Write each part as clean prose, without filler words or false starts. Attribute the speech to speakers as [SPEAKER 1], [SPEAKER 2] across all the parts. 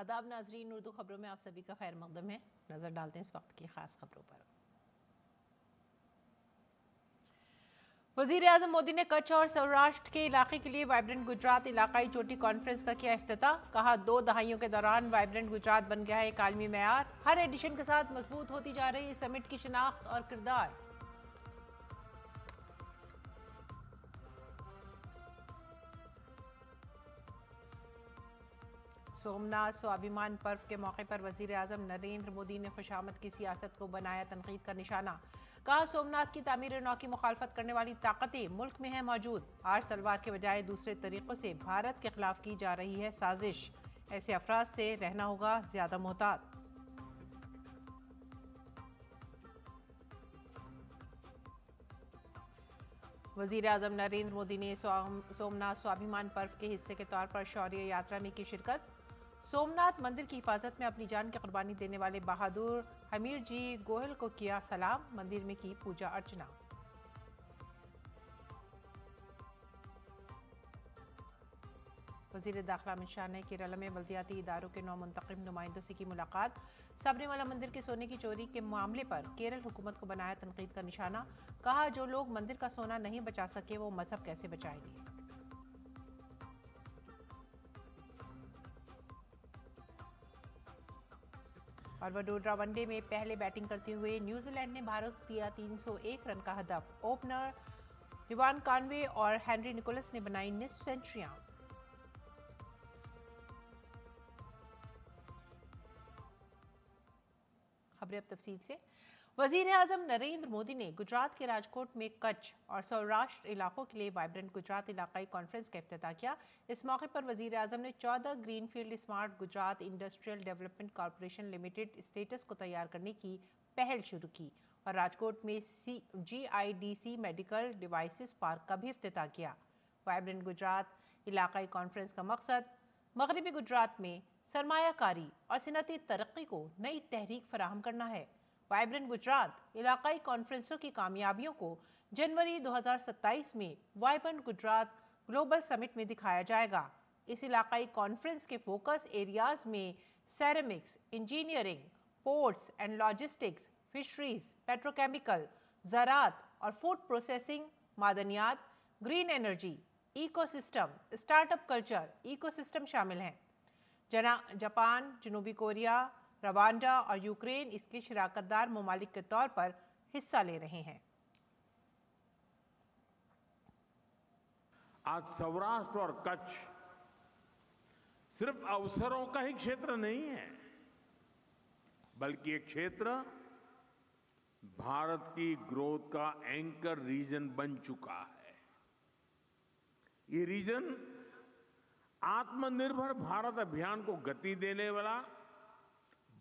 [SPEAKER 1] आदाब नाजरीन, उर्दू खबरों में आप सभी का खैर मकदम है। नज़र डालते हैं इस वक्त की खास खबरों पर। वज़ीर आज़म मोदी ने कच्छ और सौराष्ट्र के इलाके के लिए वाइब्रेंट गुजरात इलाकाई चोटी कॉन्फ्रेंस का किया इफ्तिताह। कहा, 2 दहाइयों के दौरान वाइब्रेंट गुजरात बन गया है एक आलमी मेयार। हर एडिशन के साथ मजबूत होती जा रही समिट की शिनाख्त और किरदार। सोमनाथ स्वाभिमान पर्व के मौके पर वजीर आजम नरेंद्र मोदी ने खुशामद की सियासत को बनाया तनकीद का निशाना। कहा, सोमनाथ की तामीर नौ की मुखालफत करने वाली ताकतें मुल्क में हैं मौजूद। आज तलवार के बजाय दूसरे तरीकों से भारत के खिलाफ की जा रही है साजिश। ऐसे अफराद से रहना होगा ज्यादा मोहतात। वजीर आजम नरेंद्र मोदी ने सोमनाथ स्वाभिमान पर्व के हिस्से के तौर पर शौर्य यात्रा में की शिरकत। सोमनाथ मंदिर की हिफाजत में अपनी जान की कुर्बानी देने वाले बहादुर हमीर जी गोयल को किया सलाम। मंदिर में की पूजा अर्चना। वजीर दाखिला अमित शाह ने केरला में बल्दियाती इदारों के 9 मुंतखब नुमाइंदों से की मुलाकात। सबरीमला मंदिर के सोने की चोरी के मामले पर केरल हुकूमत को बनाया तनकीद का निशाना। कहा, जो लोग मंदिर का सोना नहीं बचा सके वो मजहब कैसे बचाएंगे। और वडोदरा वनडे में पहले बैटिंग करते हुए न्यूजीलैंड ने भारत को दिया 301 रन का हदफ। ओपनर इवान कॉनवे और हेनरी निकोलस ने बनाई निस्फ सेंचुरियां। खबरें अब तफसील से। वजीर आजम नरेंद्र मोदी ने गुजरात के राजकोट में कच्छ और सौराष्ट्र इलाकों के लिए वाइब्रेंट गुजरात इलाकाई कॉन्फ्रेंस का इफ्तिताह किया। इस मौके पर वजीर आजम ने 14 greenfield smart Gujarat industrial development corporation limited status को तैयार करने की पहल शुरू की और राजकोट में GIDC मेडिकल डिवाइसेस पार्क का भी इफ्तिताह किया। वाइब्रेंट गुजरात इलाकाई कॉन्फ्रेंस का मकसद मगरबी गुजरात में सरमायाकारी और सनती तरक्की को नई तहरीक फराहम करना है। वाइब्रेंट गुजरात इलाकाई कॉन्फ्रेंसों की कामयाबियों को जनवरी 2027 में वाइब्रेंट गुजरात ग्लोबल समिट में दिखाया जाएगा। इस इलाकाई कॉन्फ्रेंस के फोकस एरियाज में ceramics, engineering, ports and logistics, fisheries, petrochemical, ज़राअत और फूड प्रोसेसिंग, मादनियात, green energy, ecosystem, startup culture ecosystem शामिल हैं। जापान, जनूबी कोरिया, रवांडा और यूक्रेन इसके शिराकतदार ममालिक के तौर पर हिस्सा ले रहे हैं।
[SPEAKER 2] आज सौराष्ट्र और कच्छ सिर्फ अवसरों का ही क्षेत्र नहीं है, बल्कि एक क्षेत्र भारत की ग्रोथ का एंकर रीजन बन चुका है। ये रीजन आत्मनिर्भर भारत अभियान को गति देने वाला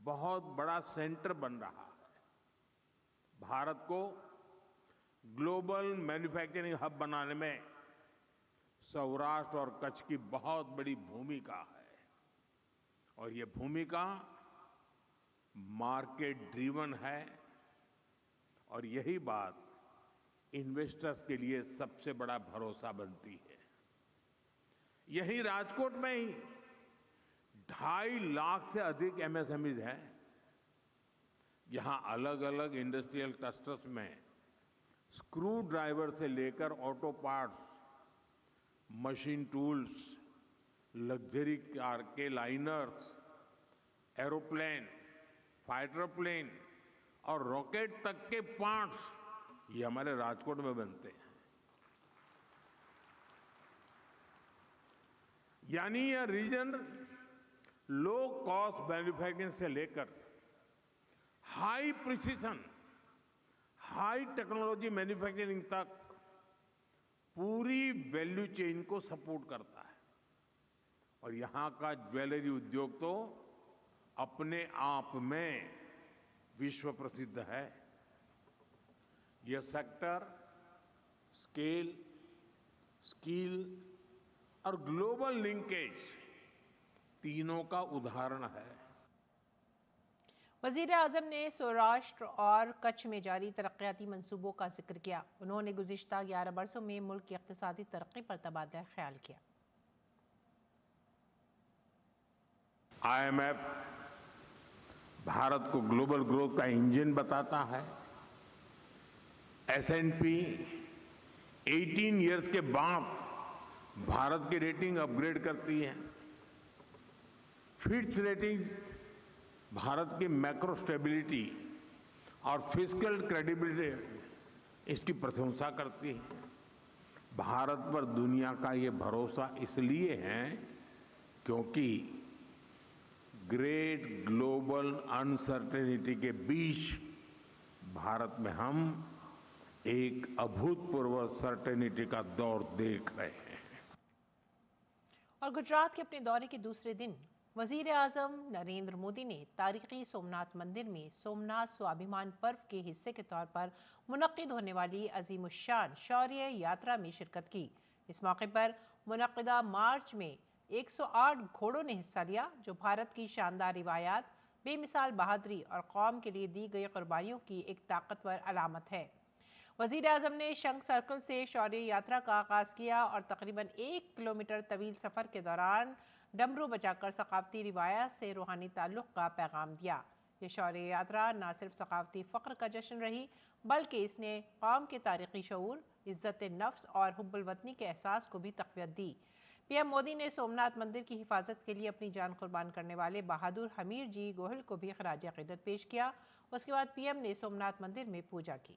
[SPEAKER 2] बहुत बड़ा सेंटर बन रहा है। भारत को ग्लोबल मैन्युफैक्चरिंग हब बनाने में सौराष्ट्र और कच्छ की बहुत बड़ी भूमिका है और ये भूमिका मार्केट ड्रिवन है और यही बात इन्वेस्टर्स के लिए सबसे बड़ा भरोसा बनती है। यही राजकोट में ही 2.5 लाख से अधिक MSMEs हैं। यहां अलग अलग इंडस्ट्रियल क्लस्टर्स में स्क्रू ड्राइवर से लेकर auto parts, machine tools, luxury car के लाइनर्स, एरोप्लेन, फाइटर प्लेन और रॉकेट तक के पार्ट्स ये हमारे राजकोट में बनते हैं। यानी यह रीजन लो कॉस्ट मैन्युफैक्चरिंग से लेकर high precision, high technology manufacturing तक पूरी वैल्यू चेन को सपोर्ट करता है। और यहां का ज्वेलरी उद्योग तो अपने आप में विश्व प्रसिद्ध है। यह सेक्टर स्केल, स्किल और ग्लोबल लिंकेज तीनों का उदाहरण है।
[SPEAKER 1] वजीर आजम ने सौराष्ट्र और कच्छ में जारी तरक्याती मंसूबों का जिक्र किया। उन्होंने गुज़िश्ता 11 बरसों में मुल्क की इक़्तिसादी तरक्की पर तबादला ख्याल किया।
[SPEAKER 2] आईएमएफ भारत को ग्लोबल ग्रोथ का इंजन बताता है। एसएनपी 18 इयर्स के बाद भारत की रेटिंग अपग्रेड करती है। फिच रेटिंग भारत की मैक्रो स्टेबिलिटी और फिस्कल क्रेडिबिलिटी इसकी प्रशंसा करती है। भारत पर दुनिया का ये भरोसा इसलिए है क्योंकि ग्रेट ग्लोबल अनसर्टेनिटी के बीच भारत में हम एक अभूतपूर्व सर्टेनिटी का दौर देख रहे हैं।
[SPEAKER 1] और गुजरात के अपने दौरे के दूसरे दिन वजीर आजम नरेंद्र मोदी ने तारीखी सोमनाथ मंदिर में सोमनाथ स्वाभिमान पर्व के हिस्से के तौर पर मुनक्किद होने वाली अजीमुश्शान शौर्य यात्रा में शिरकत की। इस मौके पर मुनक्किदा मार्च में 108 घोड़ों ने हिस्सा लिया, जो भारत की शानदार रिवायात, बेमिसाल बहादुरी और कौम के लिए दी गई कुर्बानियों की एक ताकतवर अलामत है। वजीर आजम ने शंख सर्कल से शौर्य यात्रा का आगाज किया और तकरीबन 1 किलोमीटर तवील सफर के दौरान डमरू बजाकर सकाफती रिवायत से रूहानी ताल्लुक का पैगाम दिया। ये शौर्य यात्रा न सिर्फ सकाफती फ़ख्र का जश्न रही, बल्कि इसने कौम के तारीखी शऊर, इज्जत नफ्स और हुब्बुल वतनी के एहसास को भी तक़वियत दी। पीएम मोदी ने सोमनाथ मंदिर की हिफाजत के लिए अपनी जान कुर्बान करने वाले बहादुर हमीर जी गोहिल को भी खराज अक़ीदत पेश किया। उसके बाद पीएम ने सोमनाथ मंदिर में पूजा की।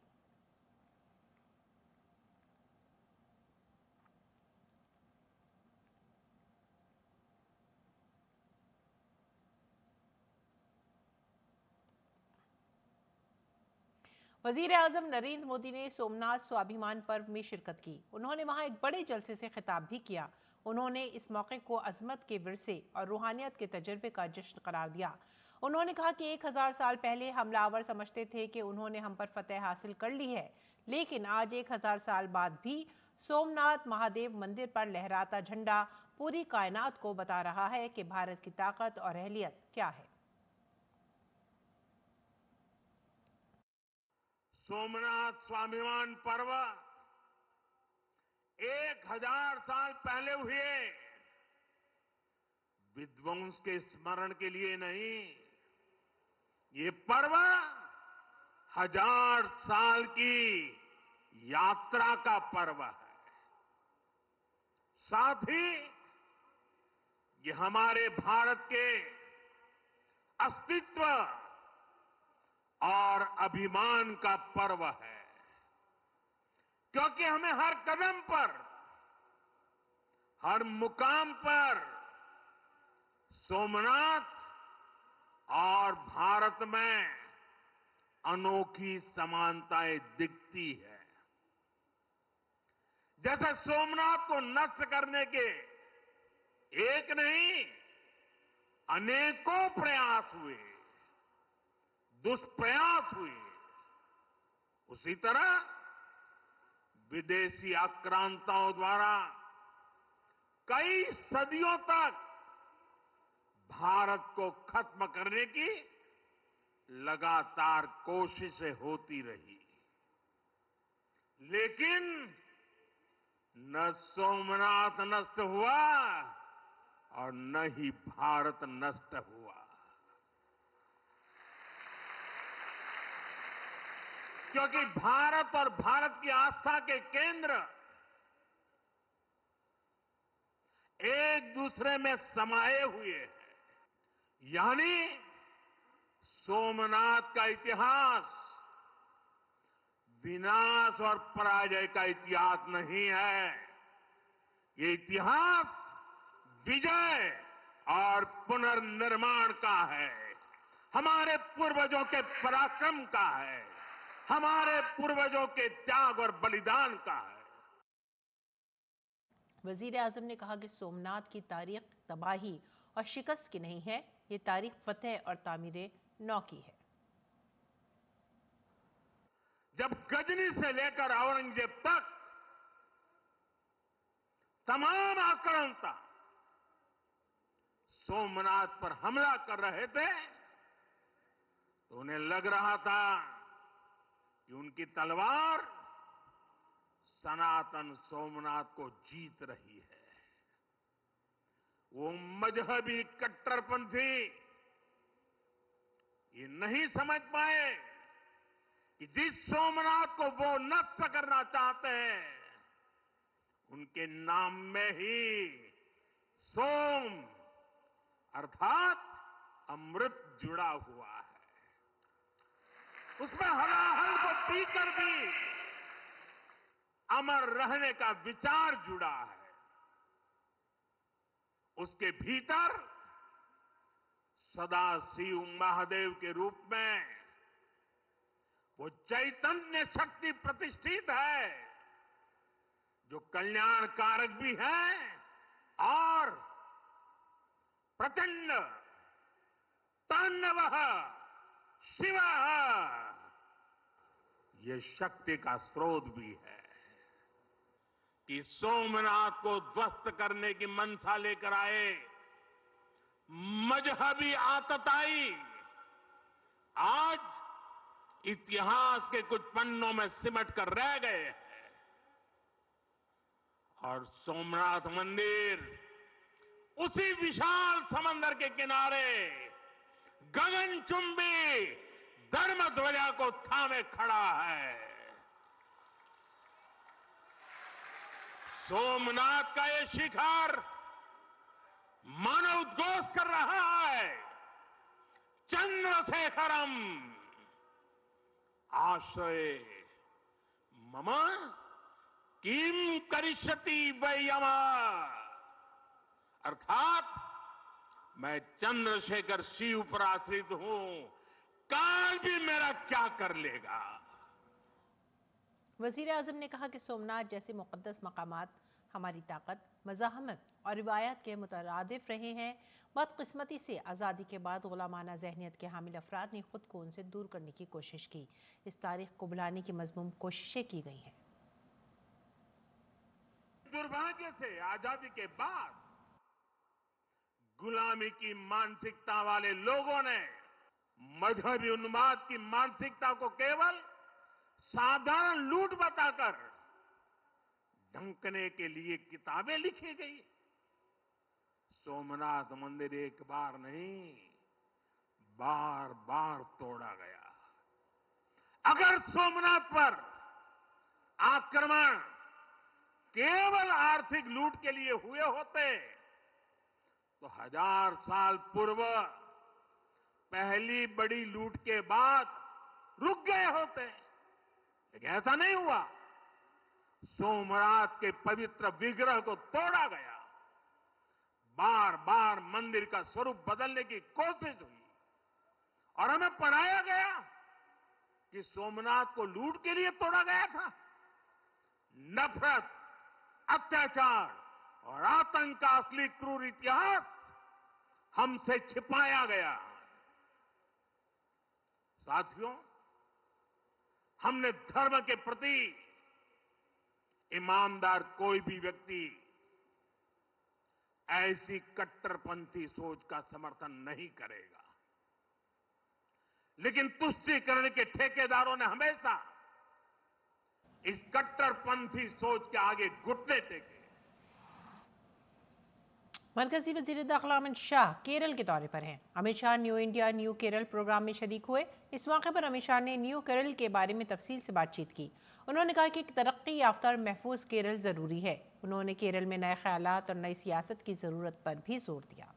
[SPEAKER 1] वजीर आजम नरेंद्र मोदी ने सोमनाथ स्वाभिमान पर्व में शिरकत की। उन्होंने वहां एक बड़े जलसे से खिताब भी किया। उन्होंने इस मौके को अजमत के विरसे और रूहानियत के तजर्बे का जश्न करार दिया। उन्होंने कहा कि 1000 साल पहले हमलावर समझते थे कि उन्होंने हम पर फतेह हासिल कर ली है, लेकिन आज 1000 साल बाद भी सोमनाथ महादेव मंदिर पर लहराता झंडा पूरी कायनात को बता रहा है कि भारत की ताकत और अहलियत क्या है।
[SPEAKER 2] सोमनाथ स्वाभिमान पर्व 1000 साल पहले हुए विध्वंस के स्मरण के लिए नहीं, ये पर्व 1000 साल की यात्रा का पर्व है। साथ ही ये हमारे भारत के अस्तित्व और अभिमान का पर्व है, क्योंकि हमें हर कदम पर, हर मुकाम पर सोमनाथ और भारत में अनोखी समानताएं दिखती है। जैसे सोमनाथ को नष्ट करने के एक नहीं अनेकों प्रयास हुए, दुष्प्रयास हुए, उसी तरह विदेशी आक्रांताओं द्वारा कई सदियों तक भारत को खत्म करने की लगातार कोशिशें होती रही, लेकिन न सोमनाथ नष्ट हुआ और न ही भारत नष्ट हुआ, क्योंकि भारत और भारत की आस्था के केंद्र एक दूसरे में समाये हुए हैं। यानी सोमनाथ का इतिहास विनाश और पराजय का इतिहास नहीं है, ये इतिहास विजय और पुनर्निर्माण का है, हमारे पूर्वजों के पराक्रम का है, हमारे पूर्वजों के त्याग और बलिदान का है।
[SPEAKER 1] वजीर आजम ने कहा कि सोमनाथ की तारीख तबाही और शिकस्त की नहीं है, ये तारीख फतेह और तामीर नौ की है।
[SPEAKER 2] जब गजनी से लेकर औरंगजेब तक तमाम आक्रांता सोमनाथ पर हमला कर रहे थे, तो उन्हें लग रहा था कि उनकी तलवार सनातन सोमनाथ को जीत रही है।
[SPEAKER 3] वो मजहबी कट्टरपंथी ये नहीं समझ पाए कि जिस सोमनाथ को वो नष्ट करना चाहते हैं उनके नाम में ही सोम अर्थात अमृत जुड़ा हुआ है। उसमें हलाहल को पीकर भी अमर रहने का विचार जुड़ा है। उसके भीतर सदा शिव महादेव के रूप में वो चैतन्य शक्ति प्रतिष्ठित है जो कल्याण कारक भी है और प्रचंड तांडवः शिवः ये शक्ति का स्रोत भी है। कि सोमनाथ को ध्वस्त करने की मंशा लेकर आए मजहबी आतताई आज इतिहास के कुछ पन्नों में सिमट कर रह गए हैं और सोमनाथ मंदिर उसी विशाल समंदर के किनारे गगनचुंबी धर्म ध्वजा को थामे खड़ा है। सोमनाथ का ये शिखर मानव उद्घोष कर रहा है चंद्रशेखरम आश्रय मम किम करिष्यति वयम अर्थात मैं चंद्रशेखर शिव पर आश्रित हूं, काल भी मेरा क्या कर लेगा।
[SPEAKER 1] वजीर आजम ने कहा कि सोमनाथ जैसे मुकद्दस मकामात हमारी ताकत, मज़ाहमत और रिवायत के मुतरादिफ रहे हैं। बदकिस्मती से आज़ादी के बाद गुलामाना जहनियत के हामिल अफराद ने खुद को उनसे दूर करने की कोशिश की। इस तारीख को भुलाने की मज़मूम कोशिशें की गई हैं।
[SPEAKER 3] दुर्भाग्य से आजादी के बाद गुलामी की मानसिकता वाले लोगों ने मजहबी उन्माद की मानसिकता को केवल साधारण लूट बताकर ढंकने के लिए किताबें लिखी गई। सोमनाथ मंदिर एक बार नहीं बार बार तोड़ा गया। अगर सोमनाथ पर आक्रमण केवल आर्थिक लूट के लिए हुए होते तो 1000 साल पूर्व पहली बड़ी लूट के बाद रुक गए होते, लेकिन ऐसा नहीं हुआ। सोमनाथ के पवित्र विग्रह को तोड़ा गया, बार बार मंदिर का स्वरूप बदलने की कोशिश हुई और हमें पढ़ाया गया कि सोमनाथ को लूट के लिए तोड़ा गया था। नफरत, अत्याचार और आतंक का असली क्रूर इतिहास हमसे छिपाया गया। साथियों, हमने धर्म के प्रति ईमानदार कोई भी व्यक्ति ऐसी कट्टरपंथी सोच का समर्थन नहीं करेगा, लेकिन तुष्टीकरण के ठेकेदारों ने हमेशा इस कट्टरपंथी सोच के आगे घुटने टेके।
[SPEAKER 1] मरकजी वजीर दाखिला अमित शाह केरल के दौरे पर हैं। Amit Shah new India new Kerala program में शरीक हुए। इस मौके पर अमित शाह ने न्यू केरल के बारे में तफसील से बातचीत की। उन्होंने कहा कि एक तरक्की याफ्ता और महफूज केरल ज़रूरी है। उन्होंने केरल में नए ख्यालात और नई सियासत की ज़रूरत पर भी जोर दिया।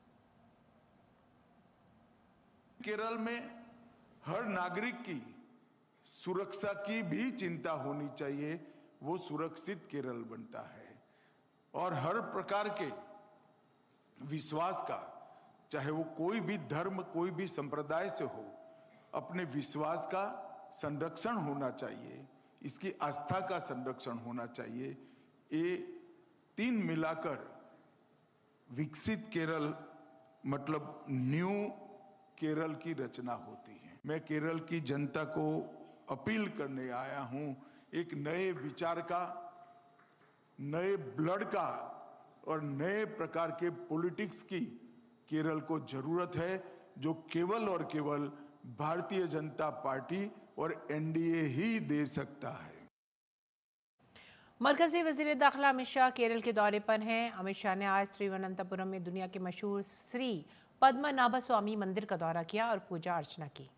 [SPEAKER 4] केरल में हर नागरिक की सुरक्षा की भी चिंता होनी चाहिए, वो सुरक्षित केरल बनता है। और हर प्रकार के विश्वास का, चाहे वो कोई भी धर्म कोई भी संप्रदाय से हो, अपने विश्वास का संरक्षण होना चाहिए, इसकी आस्था का संरक्षण होना चाहिए। ये तीन मिलाकर विकसित केरल मतलब न्यू केरल की रचना होती है। मैं केरल की जनता को अपील करने आया हूं, एक नए विचार का, नए ब्लड का और नए प्रकार के पॉलिटिक्स की केरल को जरूरत है, जो केवल और केवल भारतीय जनता पार्टी और एनडीए ही दे सकता है।
[SPEAKER 1] मरकजी वजीर दाखिला अमित शाह केरल के दौरे पर हैं। अमित शाह ने आज तिरुवनंतपुरम में दुनिया के मशहूर श्री पद्मनाभ स्वामी मंदिर का दौरा किया और पूजा अर्चना की।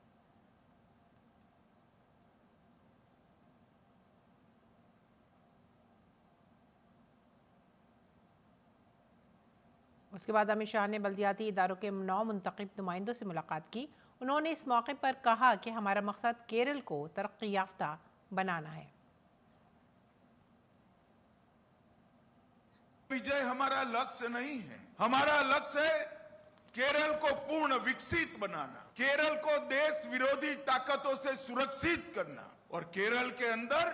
[SPEAKER 1] उसके बाद अमित शाह ने बल्दियाती इदारों के 9 मुंतखब नुमाइंदों से मुलाकात की। उन्होंने इस मौके पर कहा कि हमारा मकसद केरल को तरक्की याफ्ता बनाना है।
[SPEAKER 4] विजय हमारा लक्ष्य नहीं है, हमारा लक्ष्य है केरल को पूर्ण विकसित बनाना, केरल को देश विरोधी ताकतों से सुरक्षित करना और केरल के अंदर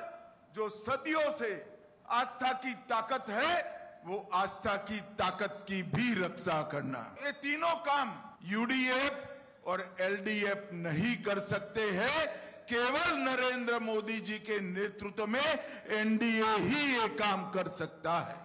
[SPEAKER 4] जो सदियों से आस्था की ताकत है वो आस्था की ताकत की भी रक्षा करना। ये तीनों काम यूडीएफ और एलडीएफ नहीं कर सकते हैं, केवल नरेंद्र मोदी जी के नेतृत्व में एनडीए ही ये काम कर सकता है।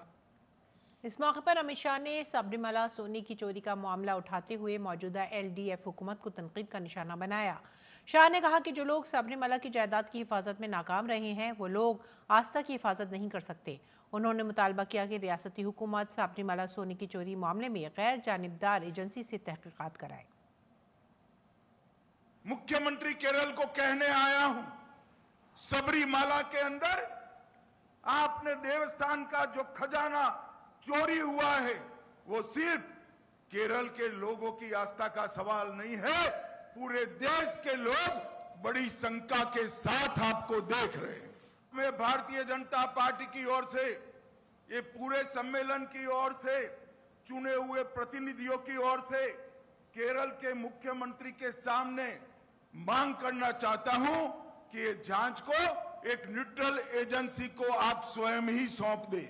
[SPEAKER 1] इस मौके पर अमित शाह ने सबरीमाला सोने की चोरी का मामला उठाते हुए मौजूदा एलडीएफ हुकूमत को तनकीद का निशाना बनाया। शाह ने कहा कि जो लोग सबरीमाला की जायदाद की हिफाजत में नाकाम रहे हैं वो लोग आस्था की हिफाजत नहीं कर सकते। उन्होंने मुतालबा किया कि रियासती हुकूमत सबरीमाला सोने की चोरी मामले में गैर जानिबदार एजेंसी से तहकीकात कराए।
[SPEAKER 4] मुख्यमंत्री केरल को कहने आया हूं, सबरीमाला के अंदर आपने देवस्थान का जो खजाना चोरी हुआ है वो सिर्फ केरल के लोगों की आस्था का सवाल नहीं है, पूरे देश के लोग बड़ी शंका के साथ आपको देख रहे हैं। मैं भारतीय जनता पार्टी की ओर से, ये पूरे सम्मेलन की ओर से, चुने हुए प्रतिनिधियों की ओर से केरल के मुख्यमंत्री के सामने मांग करना चाहता हूं कि ये जांच को एक न्यूट्रल एजेंसी को आप स्वयं ही सौंप दें।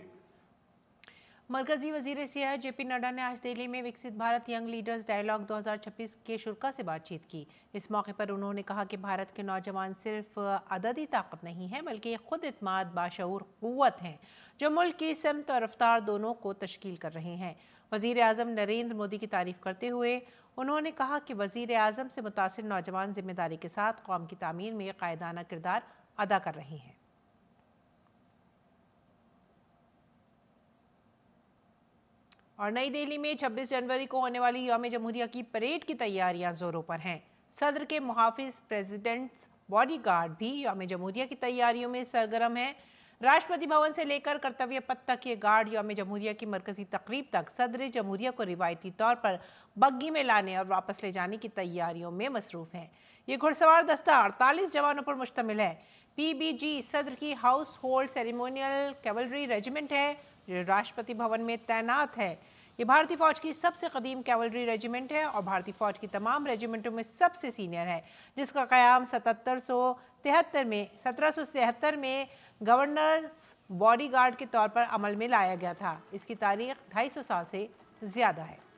[SPEAKER 1] मरकजी वजीर सियाहत जेपी नड्डा ने आज दिल्ली में विकसित भारत यंग लीडर्स डायलॉग 2026 के शुरा से बातचीत की। इस मौके पर उन्होंने कहा कि भारत के नौजवान सिर्फ अददी ताकत नहीं है बल्कि खुद इत्माद बाशऊर क़ुव्वत हैं जो मुल्क की सिमत और रफ्तार दोनों को तश्कील कर रहे हैं। वजीर आज़म नरेंद्र मोदी की तारीफ करते हुए उन्होंने कहा कि वजीर आज़म से मुतासिर नौजवान जिम्मेदारी के साथ कौम की तामीर में कायदाना किरदार अदा कर रहे हैं। और नई दिल्ली में 26 जनवरी को होने वाली यौम जमहूरिया की परेड की तैयारियां जोरों पर हैं। सदर के मुहाफिज प्रेसिडेंट्स बॉडीगार्ड भी यौम जमहूरिया की तैयारियों में सरगर्म हैं। राष्ट्रपति भवन से लेकर कर्तव्य पथ तक ये गार्ड यौम जमहूरिया की मरकजी तकरीब तक सदर जमहूरिया को रिवायती तौर पर बग्गी में लाने और वापस ले जाने की तैयारियों में मसरूफ हैं। ये घुड़सवार दस्ता 48 जवानों पर मुश्तमिल है। पीबीजी सदर की house hold ceremonial cavalry regiment है जो राष्ट्रपति भवन में तैनात है। ये भारतीय फौज की सबसे कदीम कैवलरी रेजिमेंट है और भारतीय फौज की तमाम रेजिमेंटों में सबसे सीनियर है, जिसका क़याम 1773 में गवर्नर्स बॉडीगार्ड के तौर पर अमल में लाया गया था। इसकी तारीख 250 साल से ज़्यादा है।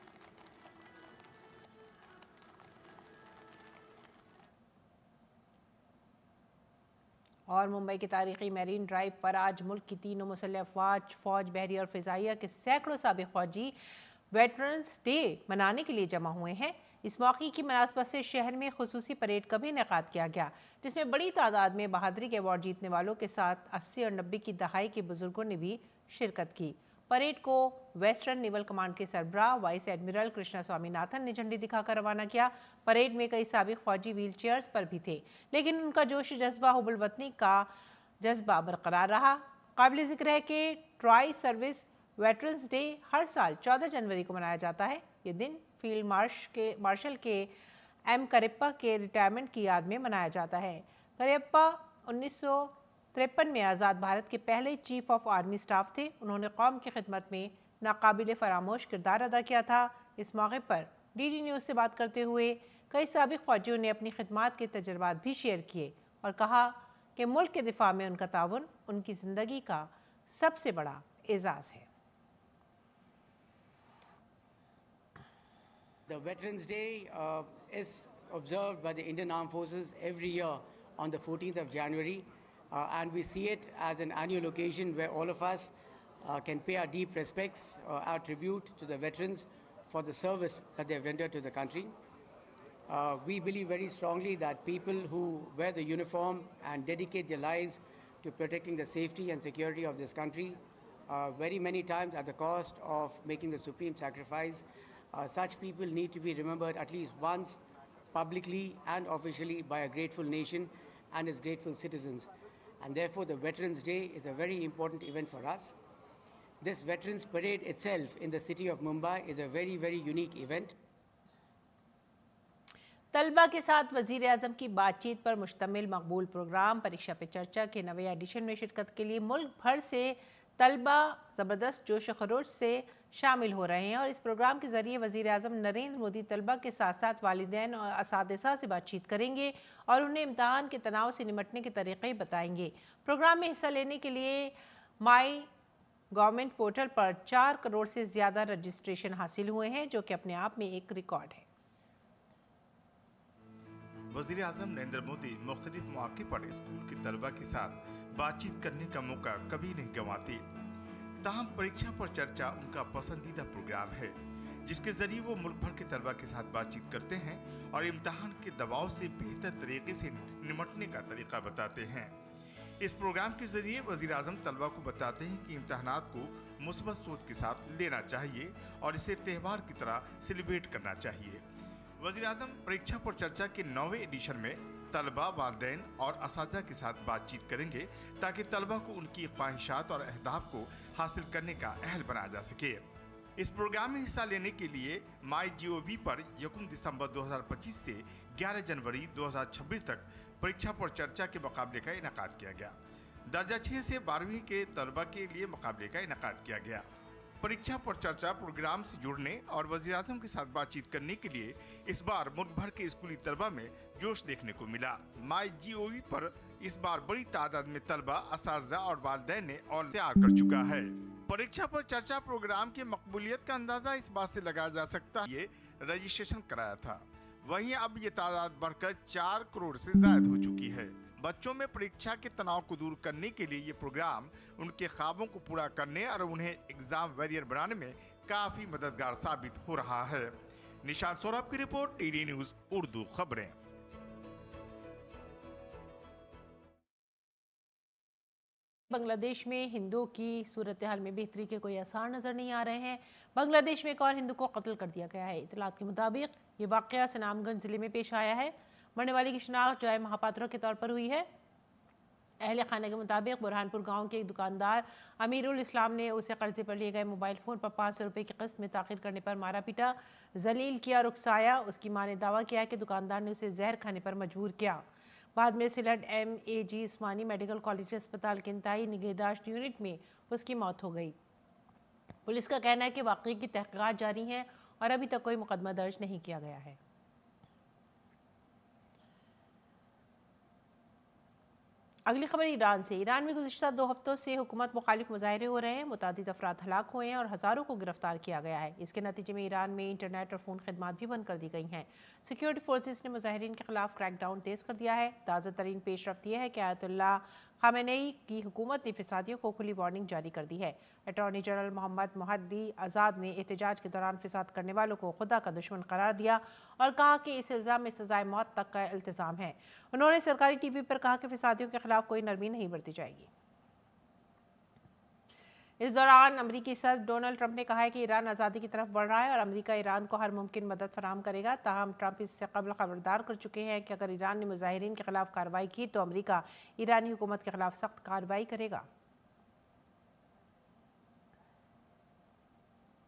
[SPEAKER 1] और मुंबई के तारीखी मैरीन ड्राइव पर आज मुल्क की तीनों मुसल्लह अफवाज, फौज, बहरी और फ़िज़ाइया के सैकड़ों साबिक़ फौजी वेटरन्स डे मनाने के लिए जमा हुए हैं। इस मौके की मुनासबत से शहर में खुसूसी परेड का भी इनेकाद किया गया, जिसमें बड़ी तादाद में बहादुरी के अवार्ड जीतने वालों के साथ 80 और 90 की दहाई के बुजुर्गों ने भी शिरकत की। परेड को वेस्टर्न नेवल कमांड के सरबराह वाइस एडमिरल कृष्णा स्वामीनाथन ने झंडी दिखाकर रवाना किया। परेड में कई साबिक़ फौजी व्हील चेयर्स पर भी थे, लेकिन उनका जोश जज्बा हुब्बुल वतनी का जज्बा बरकरार रहा। काबिल ज़िक्र है कि ट्राई सर्विस वेटरन्स डे हर साल 14 जनवरी को मनाया जाता है। ये दिन फील्ड मार्शल के एम करियप्पा के रिटायरमेंट की याद में मनाया जाता है। करियप्पा 1953 में आज़ाद भारत के पहले चीफ ऑफ आर्मी स्टाफ थे। उन्होंने कौम की खिदमत में नाकाबिल फरामोश किरदार अदा किया था। इस मौके पर डीडी न्यूज़ से बात करते हुए कई साबिक़ फौजियों ने अपनी खिदमात के तजर्बात भी शेयर किए और कहा कि मुल्क के दिफा में उनका ताउन उनकी ज़िंदगी का सबसे बड़ा एजाज़ है।
[SPEAKER 5] The Veterans Day is observed by the Indian Armed Forces every year on the 14th of January, and we see it as an annual occasion where all of us can pay our deep respects, our tribute to the veterans for the service that they have rendered to the country. We believe very strongly that people who wear the uniform and dedicate their lives to protecting the safety and security of this country, very many times at the cost of making the supreme sacrifice. Such people need to be remembered at least once, publicly and officially, by a grateful nation and its grateful citizens. And therefore, the Veterans Day is a very important event for us. This Veterans Parade itself in the city of Mumbai is a very, very unique event.
[SPEAKER 1] तलबा के साथ वज़ीर आज़म की बातचीत पर मुश्तमिल मकबूल programme परीक्षा पे चर्चा के नवे एडिशन में शिरकत के लिए मुल्क भर से तलबा ज़बरदस्त जोश खरोश से शामिल हो रहे हैं और इस प्रोग्राम के ज़रिए वज़ीर आज़म नरेंद्र मोदी तलबा के साथ साथ वालिदैन और असातिज़ा से बातचीत करेंगे और उन्हें इम्तहान के तनाव से निमटने के तरीक़े बताएंगे। प्रोग्राम में हिस्सा लेने के लिए माई गवर्नमेंट पोर्टल पर 4 करोड़ से ज़्यादा रजिस्ट्रेशन हासिल हुए हैं, जो कि अपने आप में एक रिकॉर्ड है।
[SPEAKER 6] वज़ीर आज़म नरेंद्र मोदी मुख्तलिफ मौके पर स्कूल के तलबा के साथ बातचीत करने का मौका कभी नहीं गंवाते। ताहम परीक्षा पर चर्चा उनका पसंदीदा प्रोग्राम है, जिसके जरिए वो मुल्क भर के तलबा के साथ बातचीत करते हैं और इम्तहान के दबाव से बेहतर तरीके से निमटने का तरीका बताते हैं। इस प्रोग्राम के जरिए वज़ीर आज़म तलबा को बताते हैं कि इम्तहानात को मुस्बत सोच के साथ लेना चाहिए और इसे त्यौहार की तरह सेलिब्रेट करना चाहिए। वज़ीर आज़म परीक्षा पर चर्चा के 9वें एडिशन में तलबा, वालिदैन और असातिज़ा के साथ बातचीत करेंगे ताकि तलबा को उनकी ख्वाहिशात और अहदाफ को हासिल करने का अहल बनाया जा सके। इस प्रोग्राम में हिस्सा लेने के लिए MyGov पर 1 दिसंबर 2025 से 11 जनवरी 2026 तक परीक्षा पर चर्चा के मुकाबले का इनेकाद किया गया। दर्जा 6 से 12वीं के तलबा के लिए मुकाबले का इनेकाद किया गया। परीक्षा पर चर्चा प्रोग्राम से जुड़ने और वज़ीर आज़म के साथ बातचीत करने के लिए इस बार मुल्क भर के स्कूली तलबा में जोश देखने को मिला। MyGov पर इस बार बड़ी तादाद में तलबा, असातिज़ा और वालिदैन ने और तैयार कर चुका है। परीक्षा पर चर्चा प्रोग्राम की मकबूलियत का अंदाजा इस बात से लगाया जा सकता है ये रजिस्ट्रेशन कराया था, वहीं अब ये तादाद बढ़कर 4 करोड़ से ज्यादा हो चुकी है। बच्चों में परीक्षा के तनाव को दूर करने के लिए ये प्रोग्राम उनके ख्वाबों को पूरा करने और उन्हें एग्जाम वॉरियर बनाने में काफी मददगार साबित हो रहा है। निशांत सौरभ की रिपोर्ट, टीडी न्यूज उर्दू खबरें।
[SPEAKER 1] बांग्लादेश में हिंदुओं की सूरत हाल में बेहतरी के कोई आसार नजर नहीं आ रहे हैं। बांग्लादेश में एक और हिंदू को कत्ल कर दिया गया है। इतलात के मुताबिक ये वाकया सनामगंज जिले में पेश आया है। मरने वाले की शिनाख्त जय महापात्रों के तौर पर हुई है। अहले खाना के मुताबिक बुरहानपुर गांव के एक दुकानदार अमीरुल इस्लाम ने उसे कर्जे पर लिए गए मोबाइल फ़ोन पर 500 रुपये की किस्त में ताखिर करने पर मारा पीटा, जलील किया, रुखसाया। उसकी मां ने दावा किया कि दुकानदार ने उसे जहर खाने पर मजबूर किया। बाद में सिलट MAG उस्मानी मेडिकल कॉलेज अस्पताल के इंतहाई निगहदाश्त यूनिट में उसकी मौत हो गई। पुलिस का कहना है कि वाक़ई की तहक़ीक़ात जारी हैं और अभी तक कोई मुकदमा दर्ज नहीं किया गया है। अगली खबर ईरान से। ईरान में गुज़िश्ता 2 हफ्तों से हुकूमत मुखालिफ मुजाहरे हो रहे हैं। मुतादिद अफराद हलाक हुए हैं और हज़ारों को गिरफ्तार किया गया है। इसके नतीजे में ईरान में इंटरनेट और फ़ोन खदमात भी बंद कर दी गई हैं। सिक्योरिटी फोर्सेस ने मुजाहिरीन के खिलाफ क्रैकडाउन तेज़ कर दिया है। ताज़ा तरीन पेशरफ्त यह है कि आयतुल्लाह खामेनेई की हुकूमत ने फिसादियों को खुली वार्निंग जारी कर दी है। अटॉर्नी जनरल मोहम्मद मुहद्दी आज़ाद ने एहतजाज के दौरान फिसाद करने वालों को खुदा का दुश्मन करार दिया और कहा कि इस इल्ज़ाम में सज़ाए मौत तक का इल्तिज़ाम है। उन्होंने सरकारी TV पर कहा कि फिसादियों के खिलाफ कोई नरमी नहीं बरती जाएगी। इस दौरान अमरीकी सदर डोनाल्ड ट्रंप ने कहा है कि ईरान आज़ादी की तरफ बढ़ रहा है और अमेरिका ईरान को हर मुमकिन मदद फराहम करेगा। ताहम ट्रंप इससे कबल खबरदार कर चुके हैं कि अगर ईरान ने मुजाहिरीन के खिलाफ कार्रवाई की तो अमेरिका ईरानी हुकूमत के खिलाफ सख्त कार्रवाई करेगा।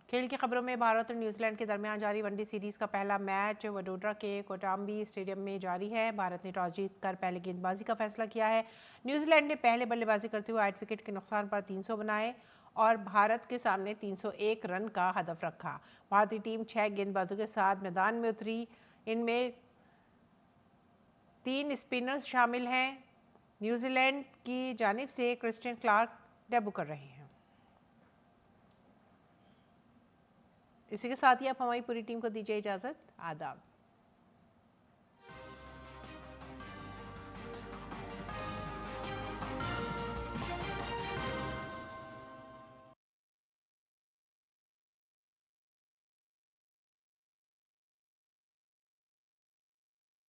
[SPEAKER 1] खेल की खबरों में भारत और न्यूजीलैंड के दरमियान जारी वनडे सीरीज का पहला मैच वडोदरा के कोटाम्बी स्टेडियम में जारी है। भारत ने टॉस जीतकर पहले गेंदबाजी का फैसला किया है। न्यूजीलैंड ने पहले बल्लेबाजी करते हुए 8 विकेट के नुकसान पर 300 बनाए और भारत के सामने 301 रन का हदफ रखा। भारतीय टीम 6 गेंदबाजों के साथ मैदान में उतरी। इनमें 3 स्पिनर्स शामिल हैं। न्यूजीलैंड की जानिब से क्रिस्टियन क्लार्क डेब्यू कर रहे हैं। इसी के साथ ही आप हमारी पूरी टीम को दीजिए इजाज़त। आदाब।